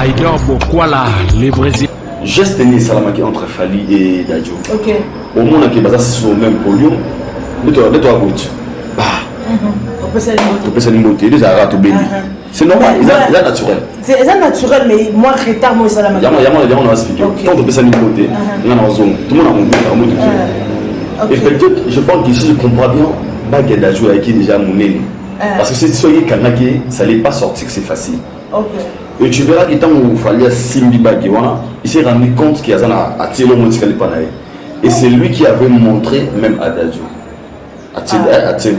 Aïdor Bokwala, les Brésiliens. Geste né Salamaki entre Fali et Dadju. Ok. Au monde qui est basé sur le même podium, de toi à gauche. Bah. On peut s'aller beauté, les arats au béni. C'est normal, c'est naturel. C'est naturel, mais moi, retard, moi, Salamaki. On va expliquer. Quand on peut s'aller beauté, on est en zone. Tout le monde a monté. Et peut-être, je pense qu'ici, je comprends bien, Baguette Dadju avec qui déjà mon nez. Parce que si tu es Kanaki, ça n'est pas sorti que c'est facile. Et tu verras que tant où il fallait Simbi Baguewana, il s'est rendu compte qu'il y a un tiré au monde qui n'est pas là. Et c'est lui qui avait montré même à Dadju. À Tiré.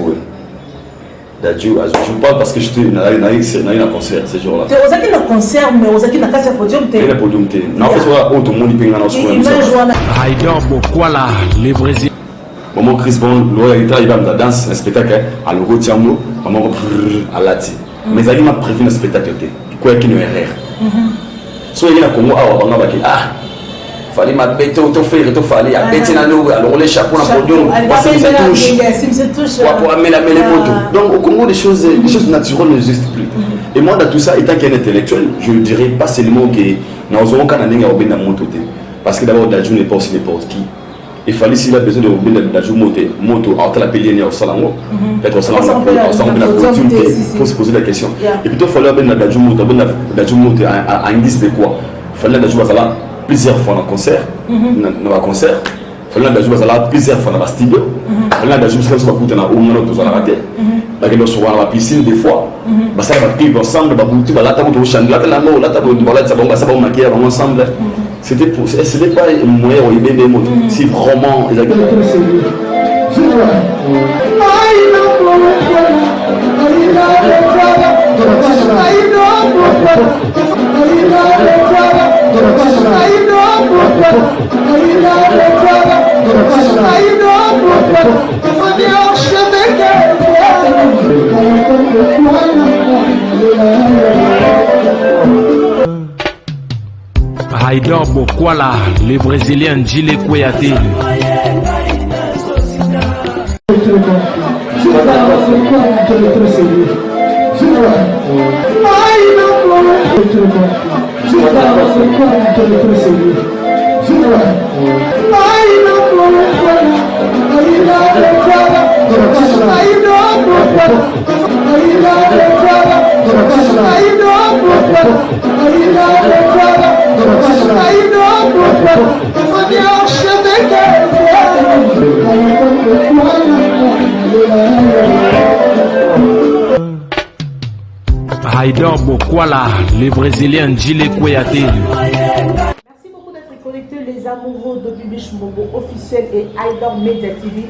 Dadju, je parle parce que j'étais dans un concert ce jour-là. Tu es dans un concert, mais aux acquis dans un podium. Il y a un podium. Non, parce que tout le monde est dans le Aïdor Bokwala, les Brésiliens. Maman Chris Bon, il va dans la danse, un spectacle, à l'euro tiamo, maman à l'ati. Mais il m'a prévu un spectacle. Quoi qu'il n'y ait rien. Soit il y a comme on a dit, ah, fallait ma bête autofait, fallait à bête dans l'eau, alors les chapeaux dans le podium, on touche, pour amener la mêlée moto. Donc au Congo, les choses naturelles n'existent plus. Et moi, dans tout ça, étant qu'un intellectuel, je ne dirais pas seulement que nous avons qu'un année à obéir dans mon moto. Parce que d'abord, Dadju n'est pas aussi n'importe qui. Il fallait, s'il a besoin de obéir dans Dadju moto, entre la pilier au Salango, peut-être au Salango, il faut se poser la question. Et plutôt, il fallait obéir dans Dadju moto, en guise de quoi? Il fallait Dadju là plusieurs fois dans le concert, dans le concert. Il fallait Dadju là plusieurs fois dans la studio. Il fallait Dadju là au moment où on a raté. Nous sommes dans la piscine des fois. Ça va vivre ensemble, là, tu vas là, tu vas chanter, là, tu vas maquiller ensemble. C'était pas un moyen où il y avait des mots. C'est vraiment. Aïdor Bokwala, les Brésiliens, Gilles Kouyaté. Aïdor Bokwala, les Brésiliens, Gilles Kouyaté. Merci beaucoup d'être connectés, les amoureux de Bibiche Mobo officiel et Aïdor Media TV.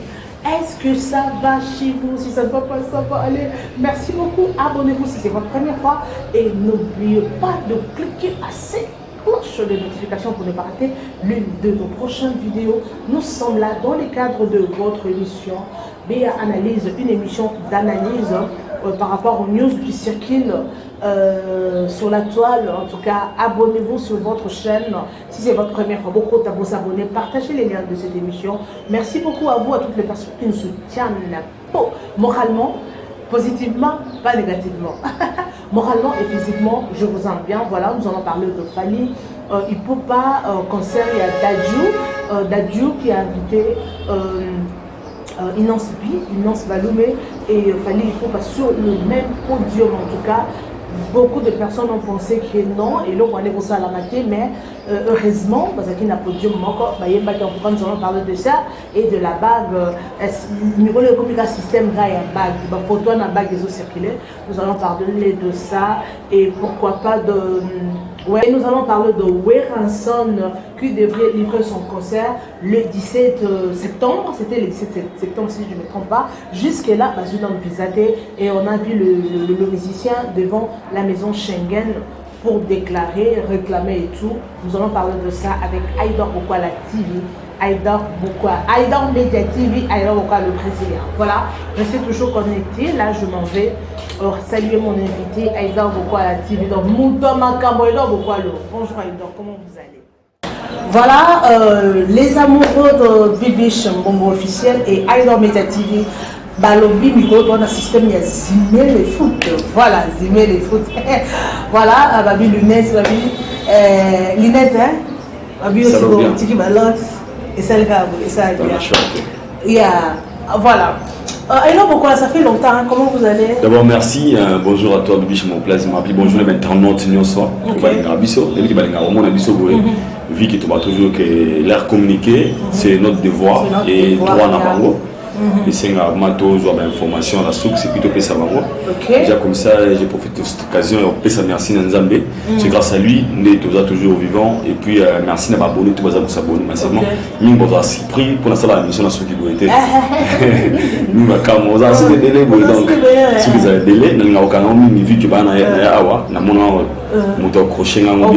Est-ce que ça va chez vous? Si ça ne va pas, ça va aller. Merci beaucoup. Abonnez-vous si c'est votre première fois. Et n'oubliez pas de cliquer à cette cloche de notification pour ne pas rater l'une de nos prochaines vidéos. Nous sommes là dans le cadre de votre émission BA Analyse, une émission d'analyse par rapport aux news qui circulent sur la toile. En tout cas, abonnez-vous sur votre chaîne. Si c'est votre première fois, beaucoup de vous abonner, partagez les liens de cette émission. Merci beaucoup à vous, à toutes les personnes qui nous soutiennent moralement, positivement, pas négativement. Moralement et physiquement, je vous aime bien. Voilà, nous allons parler de Fali. Il ne peut pas concert, il y a Dadju qui a invité Inance Valoumé et Fali. Il faut pas sur le même podium en tout cas. Beaucoup de personnes ont pensé que non, et là on est pour ça à la matinée, mais heureusement, parce qu'il y a un podium encore, nous allons parler de ça et de la bague. Niveau le système, il y a une bague, la photo de la bague des eaux circulaires. Nous allons parler de ça et pourquoi pas de. Ouais, nous allons parler de Weranson qui devrait livrer son concert le 17 septembre. C'était le 17 septembre si je ne me trompe pas. Jusque-là, nous avons visité et on a vu le musicien devant la maison Schengen pour déclarer, réclamer et tout. Nous allons parler de ça avec Aïdor Bokwala TV. Aïdor Media TV, Aïdor Bokwala le Brésilien. Voilà, restez toujours connectés. Là, je m'en vais saluer mon invité Aïdor Bokwala TV. Donc, Aïdor Bokwala. Bonjour Aïdor, comment vous allez? Voilà, les amoureux de Bibiche Momo officiel et Aïdor Media TV. Balobi, micro, on a un système, il y a zimé les foot. Voilà, zimé les foot. Voilà, Babi lunettes, Babi lunettes, hein. Babi aussi, tiki balance, et ça le gars, et ça le gars. Il y a, voilà. Et là, pourquoi ça fait longtemps, hein? Comment vous allez? D'abord, merci. Bonjour à toi, Bibi, je m'appelle bonjour les internautes, nous sommes. Vu que tu vas toujours que l'air communiquer, c'est notre devoir et droit à Bango. Et c'est un matos ou information à la souk, c'est plutôt Pessa Bango. Déjà comme ça, j'ai profité de cette occasion et Pessa merci Nzambé. C'est grâce à lui, nous sommes toujours vivants. Et puis merci d'avoir abonné, tout le monde s'abonner massivement. Nous avons surpris pour l'instant la mission dans ce qui doit être. Nous avons des délais, donc si vous avez des délais, nous avons vu que nous avons monté au crochet. Donc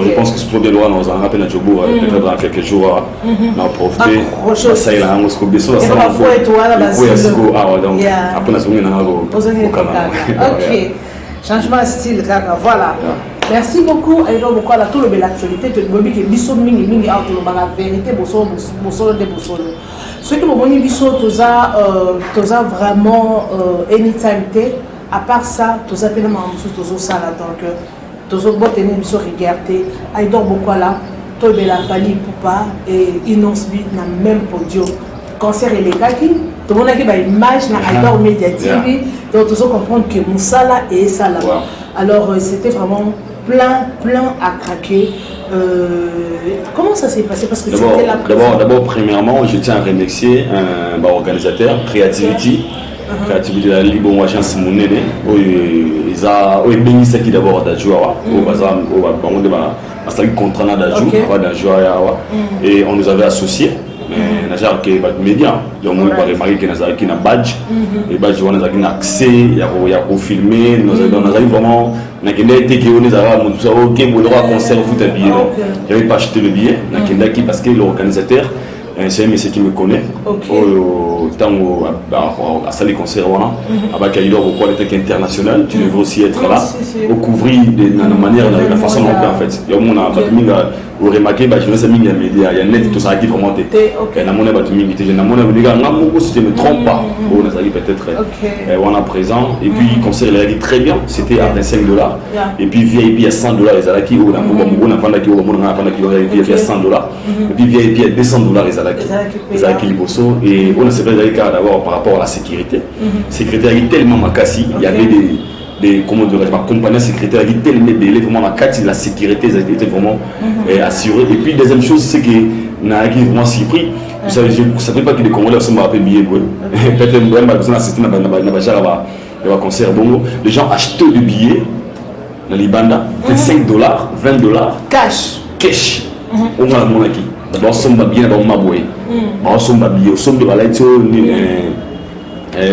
je pense que c'est pour bien loin, nous avons rappelé notre jour, peut-être dans quelques jours, nous avons profité. Ça y est, nous avons ok, changement de style, voilà. Merci beaucoup. Et donc, beaucoup à tout le bel l'actualité. Tu me dis que Bissot Mingi Mingi a tout le vérité, Bossolo de Bossolo. Ce que vous Bissot, tu as vraiment anytime, à part ça, tu as payé ma ça là. Donc, tu as beau tenir Bissot regardé. Et donc, beaucoup là, tu as la famille Poupa et Inosbi n'a même podium. Concert et les kaki, tout le monde a une image dans l'acteur médiatique, donc tout le monde comprend que Moussala et ça là. Alors c'était vraiment plein à craquer. Comment ça s'est passé? Parce que d'abord, premièrement, je tiens à remercier un organisateur, Creativity. Creativity de la Ligue, bon, agence Mounene, ils ont béni ce qui d'abord a joué, et on nous avait associés. Najar qui est média donc on va remarquer que Nazar qui n'a badge et badge on a un accès il y a filmer nous avons vraiment n'a été que on a montré OK mon droit concert foot à billet j'avais pas acheté le billet n'a qui parce que l'organisateur c'est un monsieur qui me connaît au temps à salle de concert voilà avec il doit quoi être international tu devrais aussi être là au couvrir de manière de la façon dont en fait il y a mon au remarquer je ne sais pas média il y a net tout ça qui vraiment était na mon batumingité je na mon les gars si je me trompe pas on a peut-être on a présent et puis concert il a dit très bien c'était à $25 et puis VIP à $100 les alaki on a pas qui on a pas qui VIP à $100 et puis VIP à $200 les alaki liboso et on a c'est vrai d'abord par rapport à la sécurité sécurité a tellement makasi il y avait des comment dirais-je ma compagnie secrétaire a tellement délai vraiment la sécurité était vraiment assurée et puis deuxième chose c'est que n'a qui vraiment surpris je savais pas que les Congolais sont pas payés peut-être même pas besoin d'assister na concert bongo les gens achetaient des billets dans les bandes $25 $20 cash on va mon aquí d'abord sont pas bien dans ma boy on sont pas billets sont de la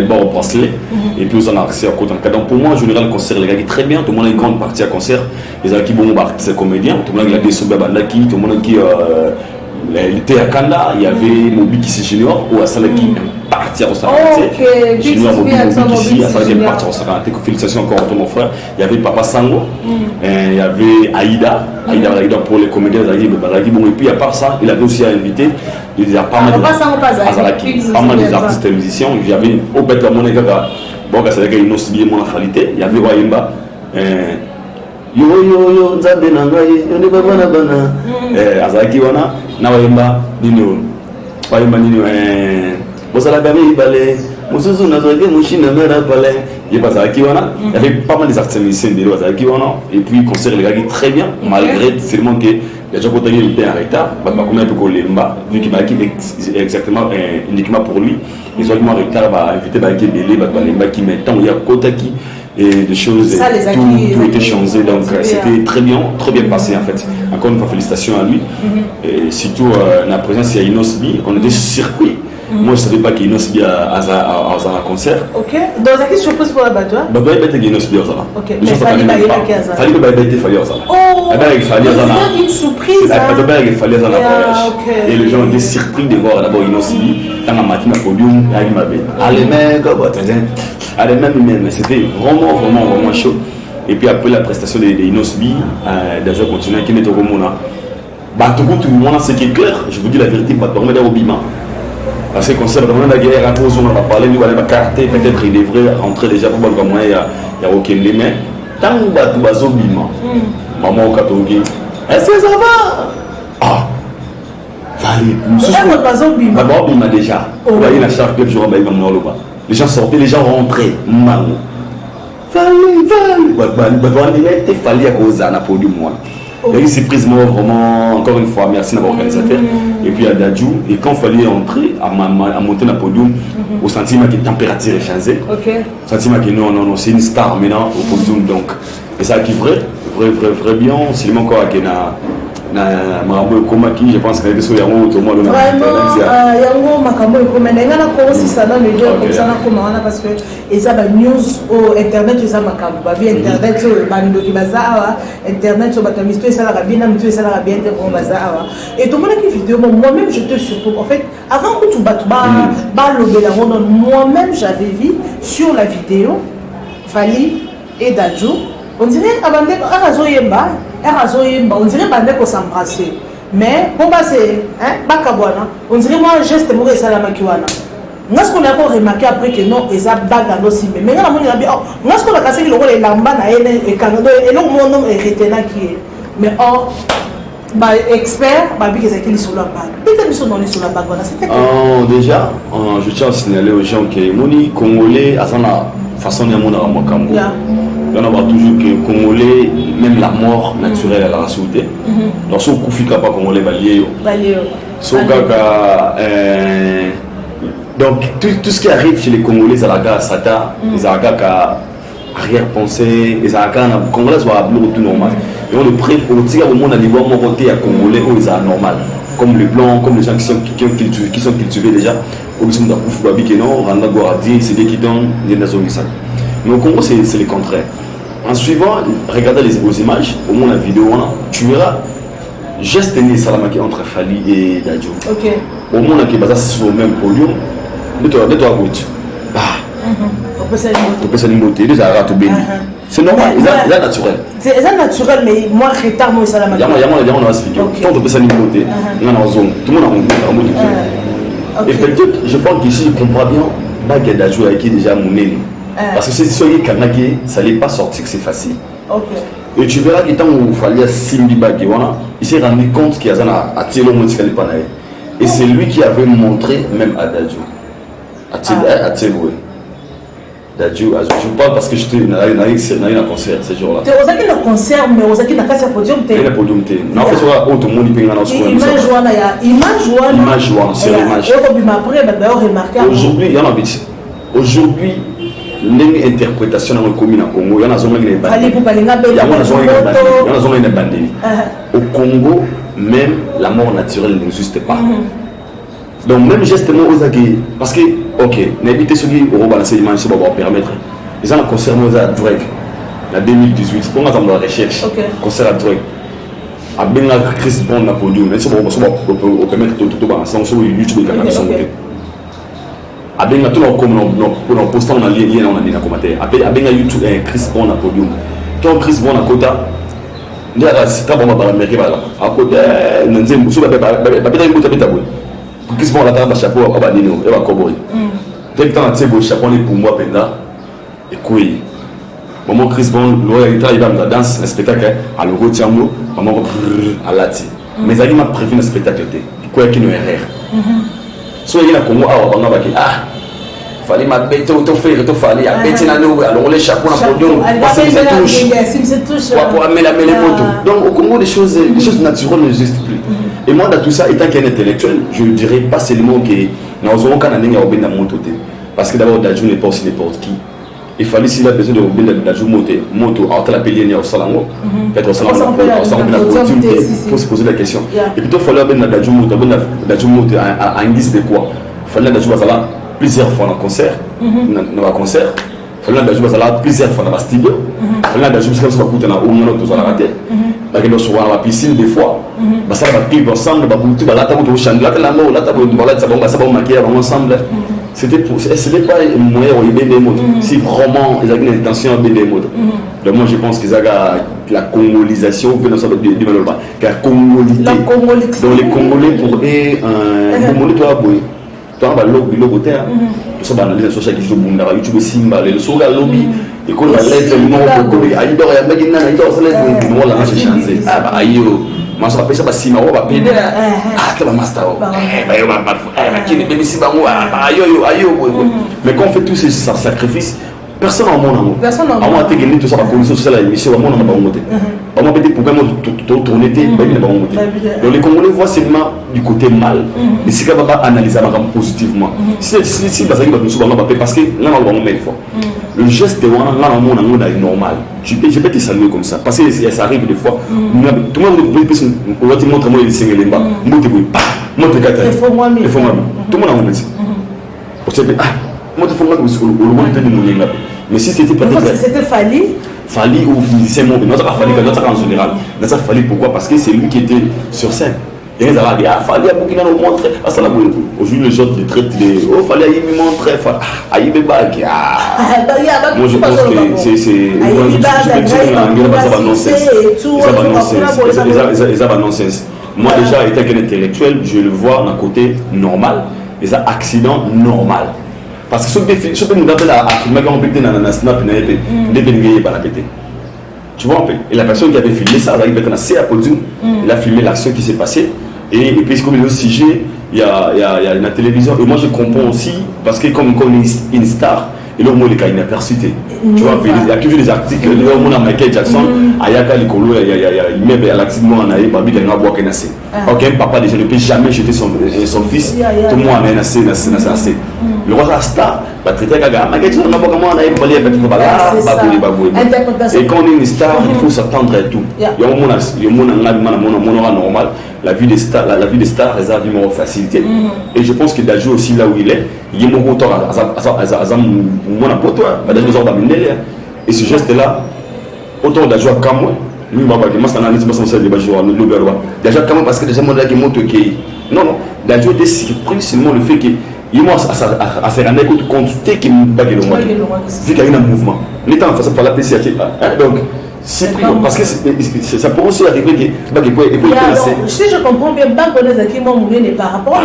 bon bracelet et puis on a accès à côté donc pour moi en général le concert les gars qui très bien tout le monde a une grande partie à concert les gens qui bon c'est comédien tout le monde a des sous bandaki tout le monde qui était à Kanda il y avait Mobi qui c'est junior ou à Salaki partir au Salaki junior Mobi qui ici à Salaki partir au Salaki félicitations encore à mon frère il y avait Papa Sango il y avait Aïda pour les comédiens bon et puis à part ça il avait aussi invité il y a pas mal des artistes et musiciens il y avait au bête à mon égard bon c'est vrai qu'il y a une autre bien qualité il y avait Wayemba yo nzambe na ngai yo ne bana bana azaki wana na Wayemba nini bosala gabe ibale mususu na zoge mushina mera pale il y avait pas mal des artistes musiciens de Azaki wana et puis concert les gars qui très bien malgré seulement que il y a déjà côté il était en retard combien de Kolemba vu qu'il m'a exactement uniquement pour lui ils ont en retard va inviter Baki Belé Balemba qui met temps il y a Kotaki et des choses tout était changé donc c'était très bien passé en fait encore une fois félicitations à lui et surtout la présence il y a Inosbi on était circuit moi je savais pas qu'il y a Inosbi à un concert ok donc c'est une surprise pour la bateau bah il y a Inosbi à ça ok mais fallait pas une surprise il fallait ça et les gens étaient surpris de voir d'abord Inosbi dans la matinée au podium allez même c'était vraiment chaud et puis après la prestation de Inosbi dans un continent qui met au Romona tout le monde c'est qui est clair je vous dis la vérité pas dormir dans Obima Parce que concert dans la guerre, un peu on a parlé, nous allons carter, peut-être il devrait rentrer déjà pour le moment, il y a aucun mais tant que tu vas au bima, maman au Katogi, est-ce que ça va? Ah, Fali, d'abord bima déjà, vous voyez la charge que je vois, les gens sortaient, les gens rentraient, maman. Fali à cause d'un podium moi. Il y a eu ces prises vraiment, encore une fois, merci à l'organisateur. Et puis à Dadjou, et quand il fallait entrer, à monter dans le podium, au sentiment que la température est changée. Au sentiment que non, c'est une star maintenant au podium. Donc, et ça qui vrai bien, c'est le encore qui na makambo ekomaki je pense que biso yango tout le monde na internet yango makambo ekomena ngana ko sisana le jeu comme ça na komana parce que eza ba news au internet eza makambo ba bien internet ba ndoki bazawa internet so batamisto eza la bien na eza la bien te bon bazawa et tout le monde qui vidéo moi même je te surtout en fait avant que tu battes ba lobela moi même j'avais vu sur la vidéo Fali et Dadjou on dirait abandé arazo yemba on dirait bandé qu'on s'embrasser mais pour passer bakabwana on dirait moi geste mo ça la makiwana ngas qu'on a encore remarqué après que non eza baga no simbe mais na moni na bi ngas qu'on a cassé le rôle lamba na ene e kanado et le mon nom est retena qui mais bah expert bah bi que c'est qui sur la bague peut-être sur la bague voilà c'était déjà je tiens à signaler aux gens que moni congolais à sana façon de mon amakambo on a toujours que Congolais, même la mort naturelle, elle a sauté. Donc, si on ne pas Congolais, donc, tout ce qui arrive chez les Congolais, c'est la gare Sata, les arrière-pensée, les Congolais sont à tout normal. Et on le prête au tir au monde à niveau côté à Congolais, où ils sont normal. Comme les blancs, comme les gens qui sont cultivés déjà, au sont c'est des qui donnent des nations. Mais au Congo, c'est le contraire. En suivant, regardez aux images, au moins la vidéo, tu verras geste né Salamaki entre Fali et Dadjou. Au moins, qui est sur le même podium, de toi à gauche. On peut s'alimenter, déjà à rato béni. C'est normal, c'est naturel. C'est naturel, mais moi, retard, moi, Salamaki. On va expliquer. Quand on peut s'alimenter, on est en zone. Tout le monde a un mot de Et peut-être, je pense qu'ici, il comprend bien, Baguette Dadjou avec qui déjà mon nez. Parce que si soyez Kanaki, ça n'allait pas sortir, c'est facile. Et tu verras que tant qu'il fallait Simbi Bagé, il s'est rendu compte qu'il y a un Atilo Motikali Panaï. Et c'est lui qui avait montré même à Dadjou. Atilo. Dadjou, je parle parce que j'étais dans un concert ce jour-là. Tu as un concert, mais tu as un podium. Il y a un podium. Non, parce que tout le monde est dans image. Aujourd'hui, il y en a vite. Aujourd'hui, l'interprétation dans le commune à Congo, il y en a une pandémie. Au Congo, même la mort naturelle n'existe pas. Donc, même gestement aux aguets, parce que, ok, n'habitez celui au rebalancer l'image, ça va permettre. Ils ont un concert à Drake, en 2018, pour la recherche, concert à Drake. À Benga Chris Brown na podium, mais ça va permettre tout le sur YouTube et abenga tout le postant dans les liens dans les commentaires abenga YouTube Chris Brown na podium quand Chris Brown na kota ndara sika bomba ba meke bala akote nzembu so ba beta ngota beta boy Chris Brown la tamba chapeau ba dino e ba cowboy dès temps tu bo chapeau ni pour moi penda et quoi moment Chris Brown il va dans danse le spectacle à le rotiamo maman à lati mais ali m'a prévu le spectacle quoi qui no erreur soit il a Congo on a baki fallait ma bête auto faire auto fallait à bête na nous alors les chapeaux na podium pour amener la mêlée moto donc au Congo les choses naturelles n'existent plus et moi dans tout ça étant qu'un intellectuel je ne dirais pas seulement que nous avons qu'un année à obéir dans moto parce que d'abord Dadjou n'est pas aussi n'importe qui il fallait s'il a besoin de obéir dans Dadjou moto entre la pilier au Salango peut-être au Salango pour se poser la question et plutôt fallait obéir dans Dadjou moto en guise de quoi fallait Dadjou là plusieurs fois dans le concert, dans le concert, il fallait plusieurs fois dans la studio, il fallait Dadjou parce que ça va coûter au moins tout ça la raté. Parce que nous sommes à la piscine des fois, ça va clip ensemble, bah bouti bah là t'as beau chanter là t'as la mot là t'as beau voilà ça va maquiller ensemble. C'était pas un moyen où il y a des mots. Si vraiment ils avaient une intention de des mots. Donc moi je pense qu'ils ont la congolisation venant ça de développement, la congolité. Donc les Congolais pour un Congolais toi boy. tu as un lobby, tu as un social qui joue au YouTube, Simba, le soga lobby, et qu'on a l'aide, le nom de Kobe, Aïdor, et Amagina, Aïdor, c'est l'aide, nous, là, j'ai chancé. Ah, bah, aïe, moi, je rappelle ça, bah, Simba, on va payer. Ah, tu vas master. Mais quand on fait tous ces sacrifices, personne en mon amour. Personne en mon amour. Tout ça, la commission sociale, l'émission, on n'a pas monté. On m'a dit pour que moi, tourner, donc les Congolais voient seulement du côté mal, mais c'est qu'on va analyser positivement. Si parce que là, on va mettre fort. Le geste de là, est normal. Je peux te saluer comme ça. Parce que ça arrive des fois. Tout le monde peut montre-moi les signes, moi, il faut moi. Tout le monde a un métier. Moi, il faut moi, mais si c'était peut-être. C'était Fali ou c'est mon non ça pas Fali en général mais ça Fali pourquoi parce que c'est lui qui était sur scène et les arabes Fali a beaucoup nous montre à ça là aujourd'hui les gens les traitent les Fali il me montre aïe beba qui moi je pense que c'est moi déjà étant qu'un intellectuel je le vois d'un côté normal et ça accident normal. Parce que ce que nous appelons à filmer quand on peut dans la snap, tu vois un peu. Et la personne qui avait filmé ça, il a podium, il a filmé l'action qui s'est passée. Et puis comme il y a le sujet, il y a la télévision. Et moi je comprends aussi, parce que comme une star, et là, il y a une apercité. Tu vois, il y a toujours des articles. Là, on a Michael Jackson, Ayaka Likolo, il y a l'accident en Aïe, Babi, il y a un bois qui est nassé. Ok, papa déjà ne peut jamais jeter son fils. Tout le monde est nassé. Le roi de la star, va traiter Gaga. Michael Jackson, on a pas comment on a évolué avec tout le et quand on est une star, il faut s'attendre à tout. Il y a un monde normal. La vie des stars, elle a une facilité. Et je pense que Dadju aussi, là où il est, il y a un autant et ce geste-là, autant Dadju à Kamoué, lui, déjà Kamoué parce que déjà, mon qui montre qu'il non, Dadju était surpris seulement le fait que il m'a à se rendre compte qu'il m'a vu qu'il y a un mouvement. L'état en face, il faut la PCA. Donc, c'est parce que ça peut aussi arriver que si je comprends bien, par rapport à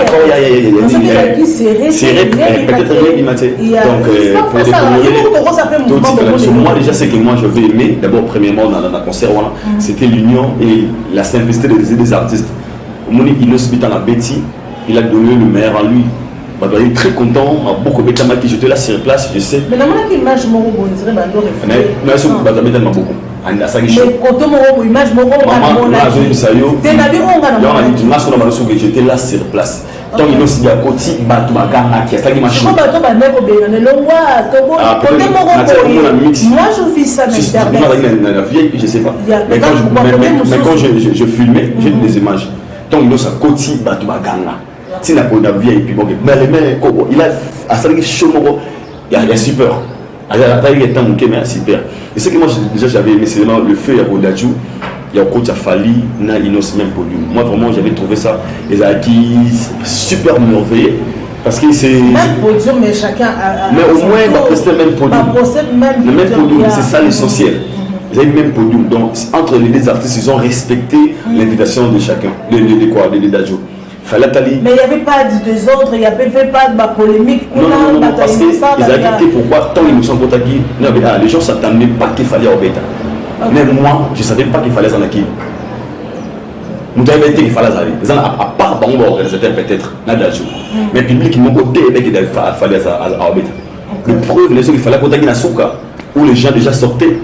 moi déjà ce que moi je vais aimer d'abord premièrement dans le concert c'était l'union et la simplicité des artistes. Il dans la Betty, il a donné le meilleur à lui. Il est très content, beaucoup de gens qui j'étais là sur place, je sais. Mais normalement, l'image de Moro, on dirait beaucoup. Mais quand on image Moro, j'étais là sur place. Donc il y a aussi à côté, qui a fait ma chose. Moi je vis ça je sais pas. Mais quand je filmais, j'ai des images. Donc il y a à côté, si la bonne vie et puis bon mais il a à ça chaud il y a super il y a tant que mais super et ce que moi déjà j'avais aimé c'est vraiment le feu à Dadju il y a coach à Fali na Inos même podium moi vraiment j'avais trouvé ça les acquis super merveilleux parce que c'est même podium mais chacun mais au moins c'est le même podium c'est ça l'essentiel. Ils avaient le même podium donc entre les deux artistes ils ont respecté l'invitation de chacun de Dadju. Mais il n'y avait pas de désordre, il n'y avait pas de polémique. Non, parce qu'ils avaient quitté pourquoi tant ils nous sont contactés. Les gens ne s'attendaient pas qu'il fallait au bêta. Mais moi, je ne savais pas qu'il fallait en acquis. Nous avons été qu'il fallait aller. À part bon organisateur peut-être, mais le public, ils m'ont côté qu'il fallait au bêta. Le preuve, les gens qu'il fallait contacter Nasuka, où les gens déjà sortaient.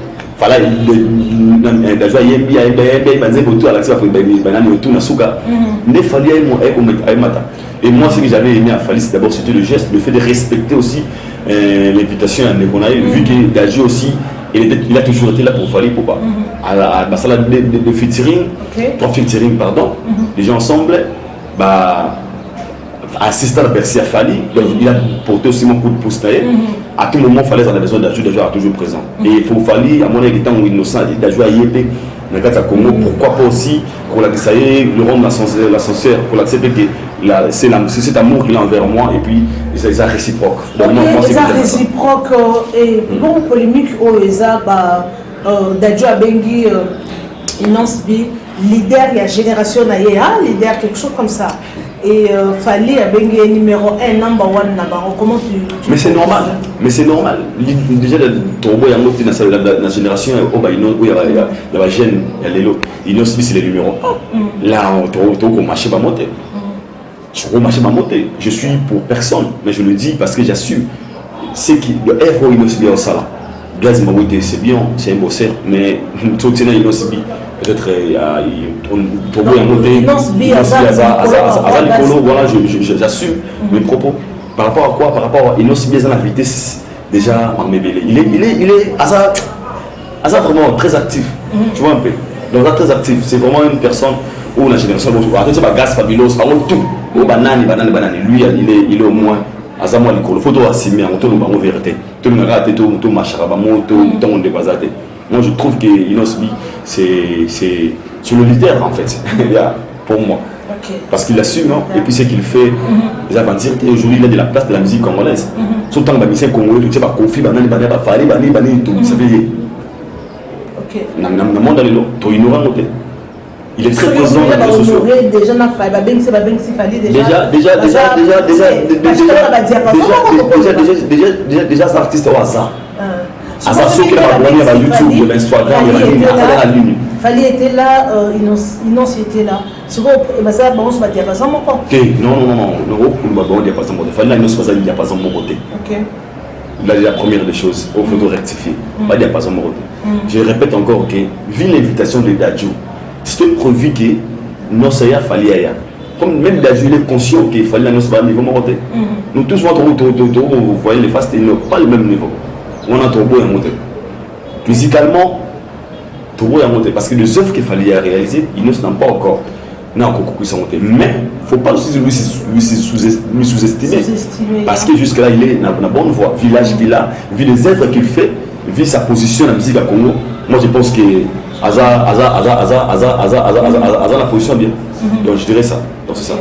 Voilà, et moi ce que j'avais aimé à Fali c'est d'abord c'était le geste, le fait de respecter aussi l'invitation à Nekonaï, vu que Dadju aussi il a toujours été là pour Fali pour pas à la salle de featuring, 3 featuring pardon, les gens ensemble assistant à Bercy à Fali, donc il a porté aussi mon coup de pouce à tout moment Falaise en a besoin Dadju est toujours présent et il faut Fali à mon avis temps où innocent Dadju a yépé dans le cas Congo pourquoi pas aussi pour la désailler le rendre l'ascenseur pour l'accepter que c'est cet amour qu'il a envers moi et puis c'est réciproque donc c'est réciproque et bon polémique au Eza Dadju a bengi Inons B leader il y a génération leader quelque chose comme ça et Fali a bengue numéro 1 number 1 là-bas. Comment tu mais c'est normal, déjà la génération où il y a la jeune Inos c'est le numéro 1 là on marché va monter. Je suis pour personne, mais je le dis parce que j'assume. C'est qui le héros Inosbi au Sala. Gaz Mamoudé, c'est bien, c'est un bosseur, mais tout le monde peut-être pour vous monter. Inosbi, voilà, j'assume mes propos. Par rapport à quoi? Par rapport à Inosbi, à la vitesse déjà il est vraiment très actif. Tu vois un peu. Donc très actif, c'est vraiment une personne où la génération c'est pas gaz fabuleux, c'est pas tout. Banane, lui il est au moins Azamo Likolo, photo assimé, on tourne en vérité. Tout le monde a raté, tout macharabamo, tout le monde dépassé. Moi je trouve que Inosbi c'est le leader en fait, pour moi. Parce qu'il assume, hein, et puis ce qu'il fait, les aventures, aujourd'hui il a de la place de la musique congolaise. Surtout dans la musique congolaise, tu sais, pas Kofi, banane, Fali, tout, ça fait. Dans le monde, il est ignorant. Il est très présent dans les réseaux sociaux. Déjà, ces artistes au hasard. Hasard, ceux qui ont abonné à YouTube, à Instagram, à la ligne. Fali était là, Inos était là. Non, là, la première des choses, il faut rectifier. Pas diapason moroté. Je répète encore que, vu l'invitation de Dadju, c'est prévu que non, ça y a fallu ailleurs. Comme même Dadju, il est conscient qu'il fallait à notre niveau moroté. Nous tous, vous voyez les faces, ils n'ont pas le même niveau. On a trop beau à monter. Musicalement, trop beau à monter. Parce que les œuvres qu'il fallait réaliser, ils ne sont pas encore. Mais il ne faut pas aussi lui sous-estimer. Parce que jusque-là, il est dans la bonne voie. Village qu'il a, vu les œuvres qu'il fait, vu sa position dans la musique à Congo, moi je pense que Aza la position bien. Donc je dirais ça. Donc c'est ça.